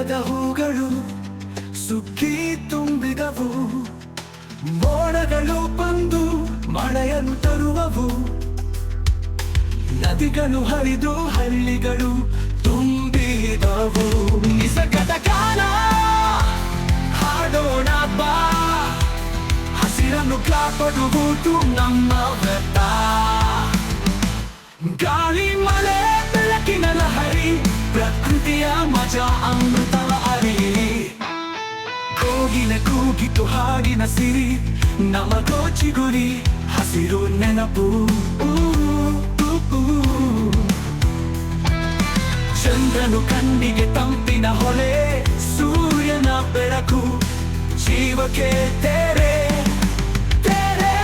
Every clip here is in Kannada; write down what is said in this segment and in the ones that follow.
ಅರಳಿರದ ಹೂಗಳು ಸುಗ್ಗಿ ತುಂಬಿದವು. ಮೋಡಗಳು ಬಂದು ಮಳೆಯನ್ನು ತರುವವು. ನದಿಗಳು ಹರಿದು ಹಳ್ಳಿಗಳು ತುಂಬಿದವು. ನಿಸರ್ಗದ ಗಾನ ಹಾಡೋಣ ಬಾ, ಹಸಿರನ್ನು ಕಾಪಾಡುವುದು ನಮ್ಮ ವ್ರತ. ಗಾಳಿ ಮಳೆ ಬೆಳಕಿನ ಲಹರಿ, ಪ್ರಕೃತಿಯ ಮಜಾ ಅಮೃತವ ಅರಿಯಿರಿ. ಕೋಗಿಲೆ ಕೂಗಿತು ಹಾಡಿನ ಸಿರಿ, ನಮಗೋ ಚಿಗುರಿ ಹಸಿರು ನೆನಪು. ಚಂದ್ರನು ಕಣ್ಣಿಗೆ ತಂಪಿನ ಹೊಳೆ, ಸೂರ್ಯನ ಬೆಳಕು ಜೀವಕ್ಕೆ ತೆರೆ ತೆರೆ.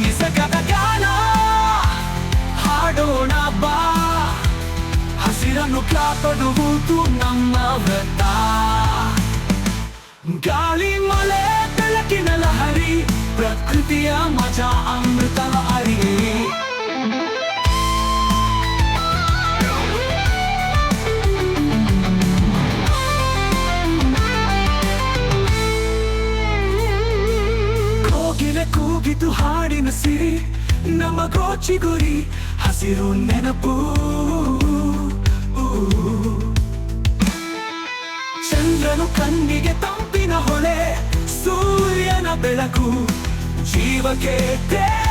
ನಿಸರ್ಗದ ಗಾನ ಹಾಡೋಣ ಬಾ, ಹಸಿರನ್ನು ಕಾಪಾಡುವುದು ನಮ್ಮ ವ್ರತ. ಗಾಳಿ ಮಳೆ ಬೆಳಕಿನ ಲಹರಿ, ಪ್ರಕೃತಿಯ ಮಜಾ ಅಮೃತವ ಅರಿಯಿರಿ. ಕೋಗಿಲೆ ಕೂಗಿತು ಹಾಡಿನ ಸಿರಿ, ನಮಗೋ ಚಿಗುರಿ ಹಸಿರು ನೆನಪು. ಚಂದ್ರನು ಕಣ್ಣಿಗೆ ತಂಪಿನ ಹೊಳೆ, ಸೂರ್ಯನ ಬೆಳಕು ಜೀವಕ್ಕೆ ತೆರೆ.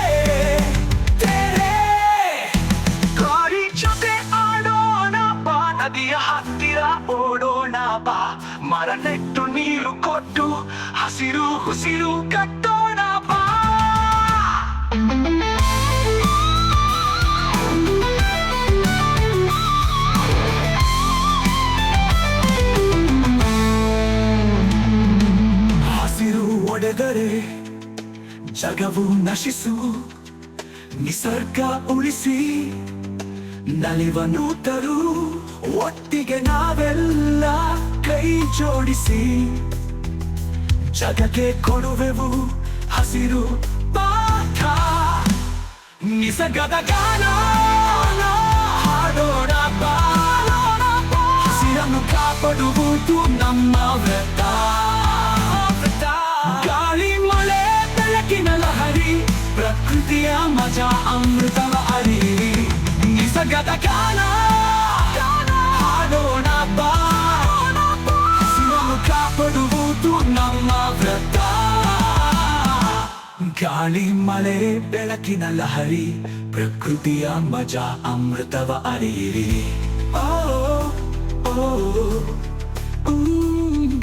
ಗಾಳಿ ಜೊತೆ ಆಡೋಣ ಬಾ, ನದಿಯ ಹತ್ತಿರ ಓಡೋಣ ಬಾ, ಮರ ನೆಟ್ಟು ನೀರು ಕೊಟ್ಟು ಹಸಿರು ಉಸಿರು ಕಟ್ಟೋಣ ಬಾ. ಹಸಿರು ಒಡೆದರೆ ಜಗವು ನಶಿಸು, ನಿಸರ್ಗ ಉಳಿಸಿ ನಲಿವನ್ನು ತರು. ಒಟ್ಟಿಗೆ ನಾವೆಲ್ಲ ಕೈ ಜೋಡಿಸಿ ಜಗಕ್ಕೆ ಕೊಡುವೆವು ಹಸಿರು ಪಾಠ. ನಿಸರ್ಗದ ಗಾನ ಹಾಡೋಣ ಬಾ, ಹಸಿರನ್ನು ಕಾಪಾಡುವುದು ನಮ್ಮ ವ್ರತ. ಗಾಳಿ ಮಳೆ ಬೆಳಕಿನ ಲಹರಿ, ಪ್ರಕೃತಿಯ ಮಜಾ ಅಮೃತವ ಅರಿಯಿರಿ. ನಿಸರ್ಗದ ಗಾನ ಹಾಡೋಣ ಬಾ, ಹಸಿರನ್ನು ಕಾಪಾಡುವುದು ನಮ್ಮ ವ್ರತ. ಗಾಳಿ ಮಳೆ ಬೆಳಕಿನ ಲಹರಿ, ಪ್ರಕೃತಿಯ ಮಜಾ ಅಮೃತವ ಅರಿಯಿರಿ.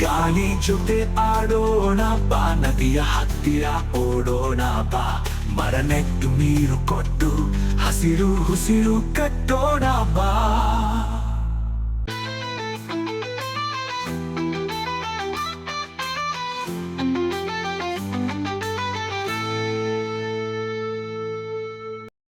ಗಾಳಿ ಜೊತೆ ಆಡೋಣ ಬಾ, ನದಿಯ ಹತ್ತಿರ ಓಡೋಣ ಬಾ, ಮರ ನೆಟ್ಟು ನೀರು ಕೊಟ್ಟು ಹಸಿರು ಉಸಿರು ಕಟ್ಟೋಣ ಬಾ.